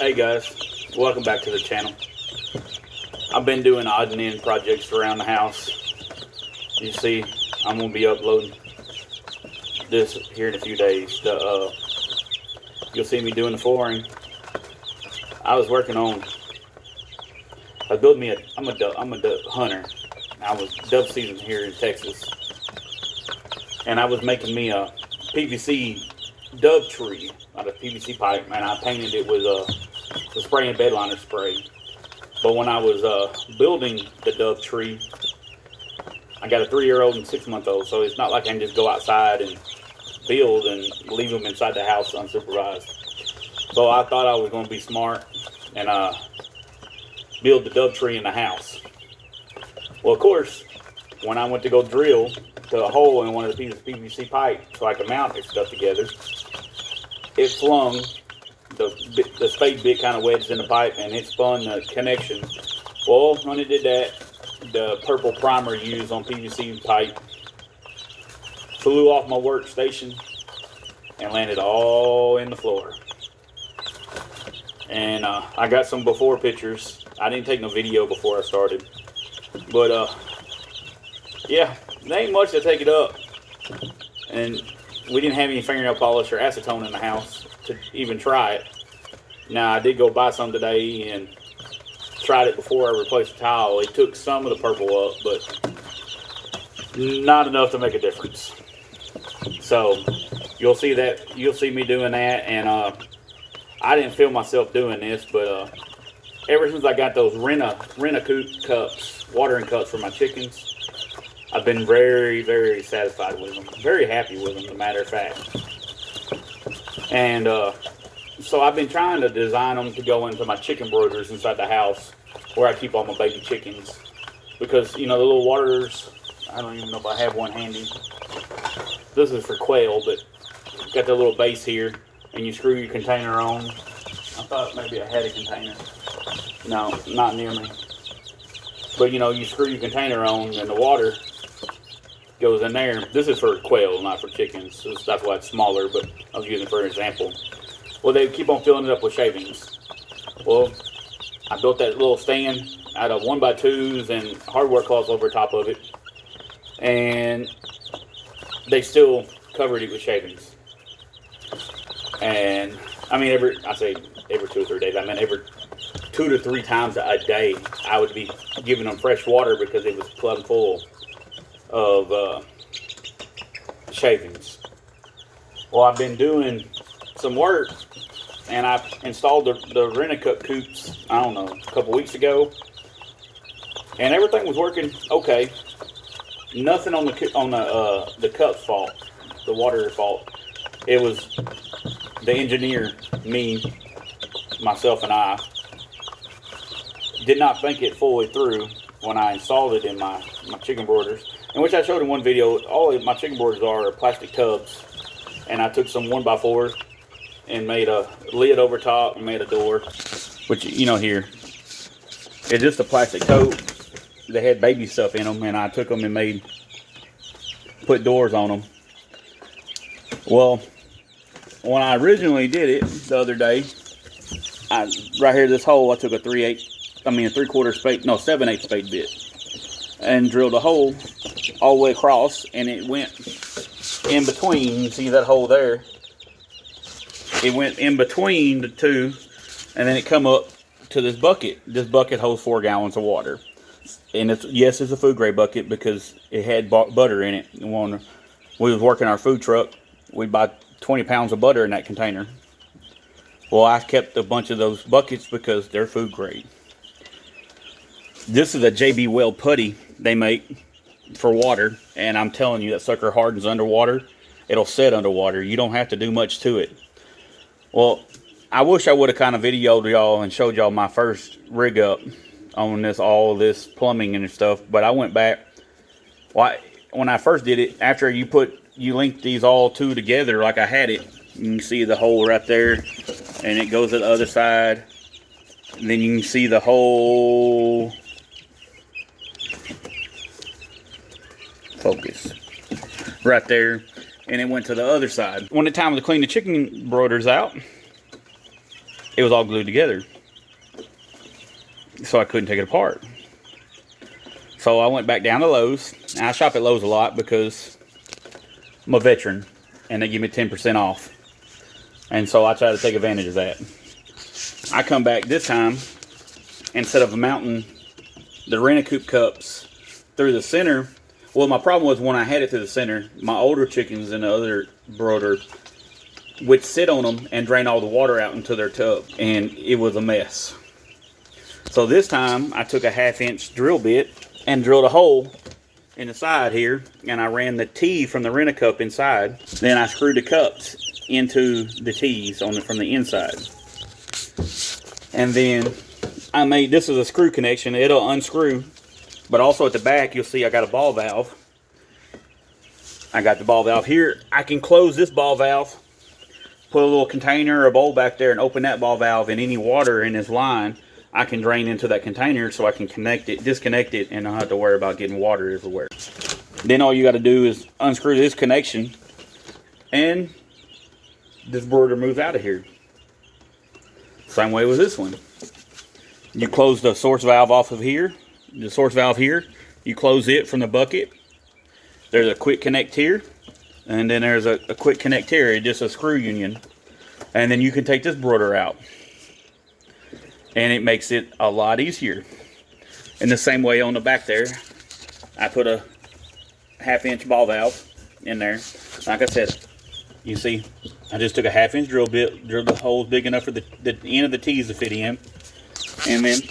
Hey guys, welcome back to the channel. I've been doing odd and end projects around the house. You see, I'm going to be uploading this here in a few days. You'll see me doing the flooring. I was working on, I'm a dove hunter. I was dove season here in Texas. And I was making me a PVC dove tree out of PVC pipe, and I painted it with the spray and bed liner spray. But when I was building the dove tree, I got a 3-year-old and 6-month-old, so it's not like I can just go outside and build and leave them inside the house unsupervised. So I thought I was going to be smart and build the dove tree in the house. Well, of course, when I went to go drill a hole in one of the pieces of PVC pipe so I could mount this stuff together, it flung, the spade bit kind of wedged in the pipe, and it spun the connection. Well, when it did that, the purple primer used on PVC pipe flew off my workstation and landed all in the floor. And I got some before pictures. I didn't take no video before I started, but yeah, there ain't much to take it up. And we didn't have any fingernail polish or acetone in the house to even try it. Now, I did go buy some today and tried it before I replaced the tile. It took some of the purple up, but not enough to make a difference. So you'll see me doing that. And I didn't feel myself doing this, but ever since I got those RentACoop cups, watering cups for my chickens, I've been very, very satisfied with them. Very happy with them, as a matter of fact. And so I've been trying to design them to go into my chicken brooders inside the house where I keep all my baby chickens. Because, you know, the little waterers, I don't even know if I have one handy. This is for quail, but got the little base here, and you screw your container on. I thought maybe I had a container. No, not near me. But, you know, you screw your container on, and the water goes in there. This is for quail, not for chickens. That's why it's smaller, but I was using it for an example. Well, they keep on filling it up with shavings. Well, I built that little stand out of 1x2s and hardware cloths over top of it, and they still covered it with shavings. And I mean, I say every 2 or 3 days. I mean, every 2 to 3 times a day, I would be giving them fresh water because it was plumb full of shavings. Well, I've been doing some work, and I installed the RentACoop coops, I don't know, a couple weeks ago, and everything was working okay. Nothing on the cup's fault, the water's fault. It was the engineer, myself, and I did not think it fully through when I installed it in my chicken brooders, in which I showed in one video. All of my chicken brooders are plastic tubs, and I took some 1x4 and made a lid over top and made a door, which, you know, here it's just a plastic tote. They had baby stuff in them, and I took them and put doors on them. Well, when I originally did it the other day, right here, this hole, I took a 3/4 spade, no, 7/8 spade bit, and drilled a hole all the way across, and it went in between. You see that hole there? It went in between the two, and then it come up to this bucket. This bucket holds 4 gallons of water, and it's a food grade bucket because it had butter in it. When we was working our food truck, we'd buy 20 pounds of butter in that container. Well, I kept a bunch of those buckets because they're food grade. This is a JB Weld putty they make for water, and I'm telling you, that sucker hardens underwater. It'll set underwater. You don't have to do much to it. Well, I wish I would have kind of videoed y'all and showed y'all my first rig up on all this plumbing and stuff, but I went back. When I first did it, after you link these all two together like I had it, you can see the hole right there, and it goes to the other side, and then you can see the whole focus right there, and it went to the other side. When it's time to clean the chicken brooders out, it was all glued together. So I couldn't take it apart. So I went back down to Lowe's. And I shop at Lowe's a lot because I'm a veteran and they give me 10% off. And so I try to take advantage of that. I come back this time, instead of mounting the RentACoop cups through the center. Well, my problem was when I had it through the center, my older chickens and the other brooder would sit on them and drain all the water out into their tub, and it was a mess. So this time I took a 1/2-inch drill bit and drilled a hole in the side here, and I ran the T from the RentACoop inside. Then I screwed the cups into the T's from the inside. And then I made, this is a screw connection, it'll unscrew, but also at the back you'll see I got a ball valve. I got the ball valve here. I can close this ball valve, put a little container or a bowl back there and open that ball valve, and any water in this line I can drain into that container so I can connect it, disconnect it, and I don't have to worry about getting water everywhere. Then all you got to do is unscrew this connection and this brooder moves out of here. Same way with this one. You close the source valve off of here, the source valve here, you close it from the bucket. There's a quick connect here, and then there's a quick connect here, just a screw union. And then you can take this brooder out. And it makes it a lot easier. In the same way on the back there, I put a 1/2-inch ball valve in there. Like I said, you see, I just took a 1/2-inch drill bit, drilled the holes big enough for the end of the T's to fit in, and then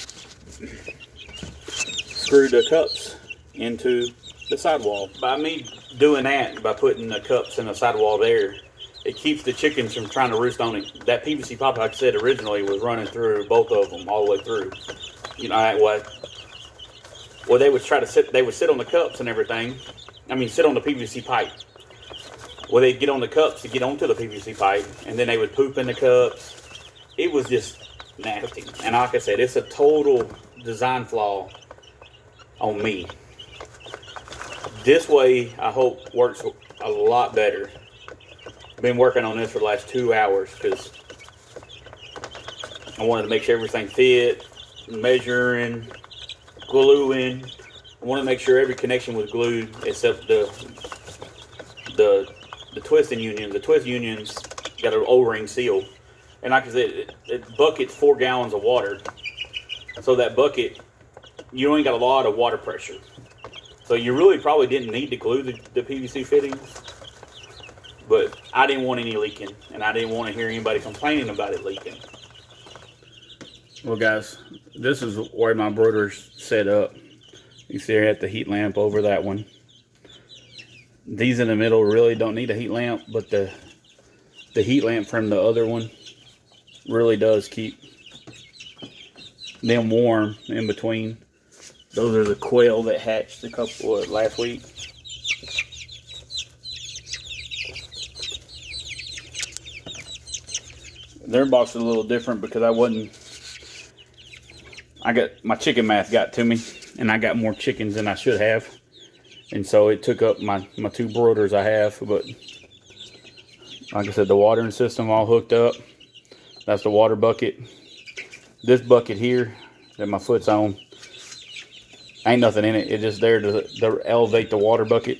screwed the cups into the sidewall. By me doing that, by putting the cups in the sidewall there, it keeps the chickens from trying to roost on it. That PVC pipe, like I said originally, was running through both of them all the way through. You know that way. Well, they would try to sit. They would sit on the cups and everything. I mean, sit on the PVC pipe. Well, they'd get on the cups to get onto the PVC pipe, and then they would poop in the cups. It was just nasty. And like I said, it's a total design flaw on me. This way, I hope, works a lot better. Been working on this for the last 2 hours because I wanted to make sure everything fit, measuring, gluing. I wanted to make sure every connection was glued except the twisting union. The twist unions got an O-ring seal, and like I said, it buckets 4 gallons of water. So that bucket, you only got a lot of water pressure. So you really probably didn't need to glue the PVC fittings. But I didn't want any leaking, and I didn't want to hear anybody complaining about it leaking. Well, guys, this is where my brooder's set up. You see I have the heat lamp over that one. These in the middle really don't need a heat lamp, but the heat lamp from the other one really does keep them warm in between. Those are the quail that hatched last week. Their box is a little different because my chicken math got to me, and I got more chickens than I should have, and so it took up my 2 brooders I have. But like I said, the watering system all hooked up. That's the water bucket. This bucket here that my foot's on, ain't nothing in it. It's just there to elevate the water bucket,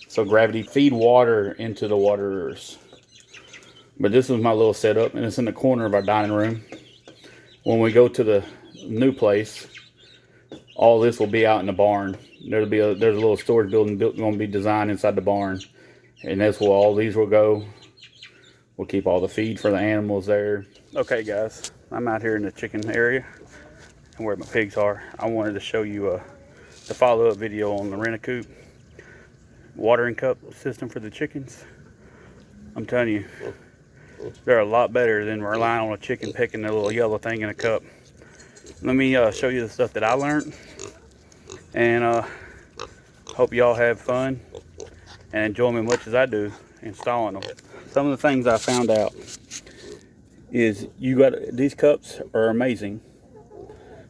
so gravity feed water into the waterers. But this is my little setup, and it's in the corner of our dining room. When we go to the new place, all this will be out in the barn. There's a little storage building going to be designed inside the barn, and that's where all these will go. We'll keep all the feed for the animals there. Okay, guys, I'm out here in the chicken area and where my pigs are. I wanted to show you the follow-up video on the RentACoop watering cup system for the chickens. I'm telling you, they're a lot better than relying on a chicken picking the little yellow thing in a cup. Let me show you the stuff that I learned, and hope y'all have fun and enjoy them as much as I do installing them. Some of the things I found out is these cups are amazing,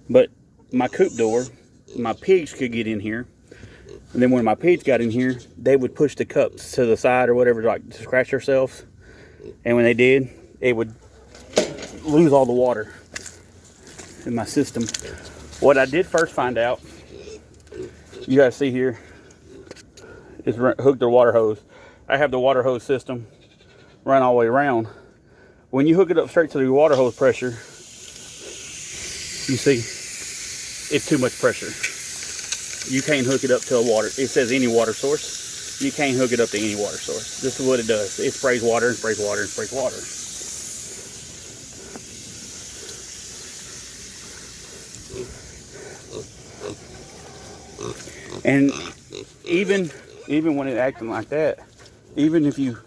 but my coop door, my pigs could get in here, and then when my pigs got in here, they would push the cups to the side or whatever, like to scratch themselves. And when they did, it would lose all the water in my system. What I did first find out, you guys see here, is hook the water hose. I have the water hose system run all the way around. When you hook it up straight to the water hose pressure, you see it's too much pressure. You can't hook it up to a water. It says any water source. You can't hook it up to any water source. This is what it does. It sprays water and sprays water and sprays water. And even when it's acting like that, even if you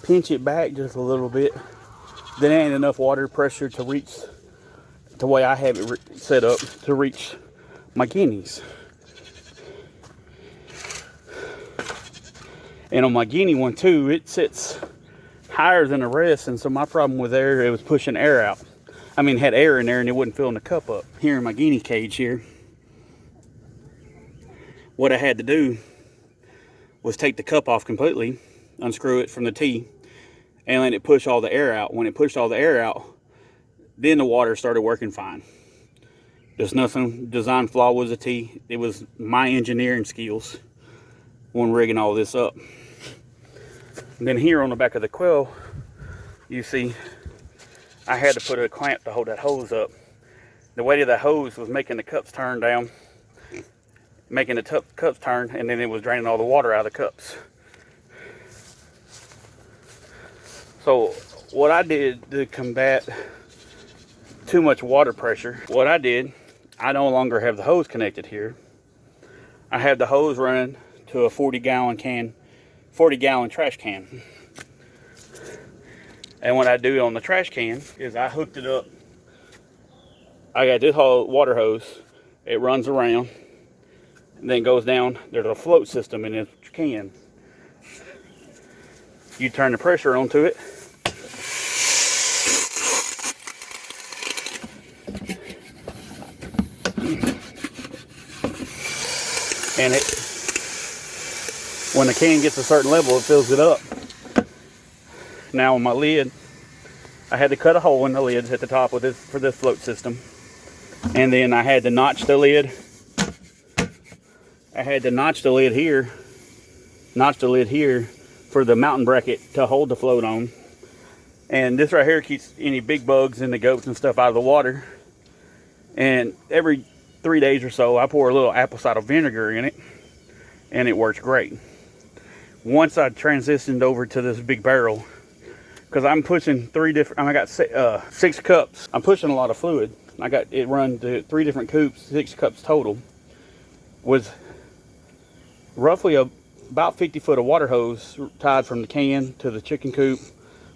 pinch it back just a little bit, then ain't enough water pressure to reach the way I have it set up to reach my guineas. And on my guinea one too, it sits higher than the rest, and so my problem with there, it was pushing air out. I mean, it had air in there and it wasn't filling the cup up. Here in my guinea cage here, what I had to do was take the cup off completely, unscrew it from the T, and let it push all the air out. When it pushed all the air out, then the water started working fine. There's nothing design flaw with the T. It was my engineering skills when rigging all this up. And then here on the back of the quail, you see I had to put a clamp to hold that hose up. The weight of the hose was making the cups turn down, making the cups turn, and then it was draining all the water out of the cups. So what I did to combat too much water pressure, what I did, I no longer have the hose connected here. I have the hose running to a 40-gallon trash can. And what I do on the trash can is I hooked it up. I got this whole water hose. It runs around and then goes down. There's a float system in this can. You turn the pressure onto it. And when the can gets a certain level, it fills it up. Now on my lid, I had to cut a hole in the lid at the top with this for this float system. And then I had to notch the lid. I had to notch the lid here for the mountain bracket to hold the float on. And this right here keeps any big bugs and the goats and stuff out of the water. And every 3 days or so, I pour a little apple cider vinegar in it, and it works great. Once I transitioned over to this big barrel, because I'm pushing I got 6 cups. I'm pushing a lot of fluid. I got it run to 3 different coops, 6 cups total, with roughly about 50 foot of water hose tied from the can to the chicken coop,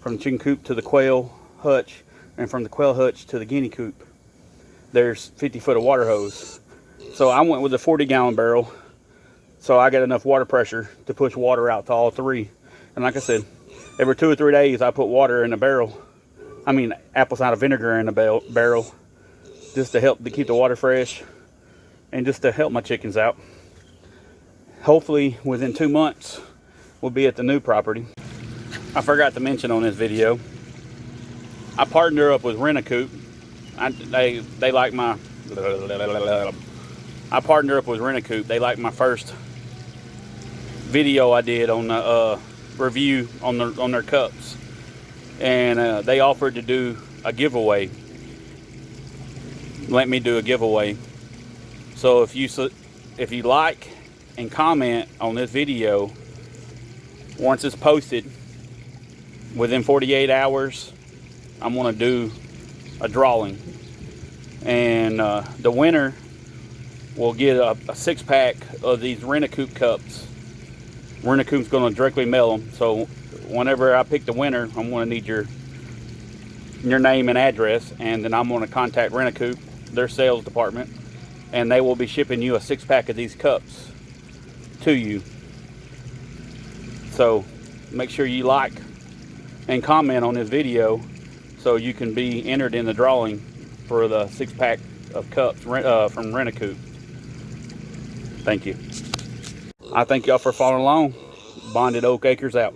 from the chicken coop to the quail hutch, and from the quail hutch to the guinea coop. There's 50 foot of water hose. So I went with a 40-gallon barrel, so I got enough water pressure to push water out to all 3. And like I said, every 2 or 3 days I put water in the barrel. I mean apple cider vinegar in the barrel, just to help to keep the water fresh and just to help my chickens out. Hopefully within 2 months we'll be at the new property. I forgot to mention on this video, I partner up with RentACoop. They like my, I partner up with RentACoop. They like my first video I did on the review on their cups, and they offered to do a giveaway. Let me do a giveaway. So if you like and comment on this video, once it's posted, within 48 hours, I'm gonna do a drawing, and the winner will get a 6-pack of these RentACoop cups. RentACoop's going to directly mail them, so whenever I pick the winner, I'm going to need your name and address, and then I'm going to contact RentACoop, their sales department, and they will be shipping you a 6-pack of these cups to you. So make sure you like and comment on this video so you can be entered in the drawing for the 6-pack of cups from RentACoop. Thank you. I thank y'all for following along. Bonded Oak Acres out.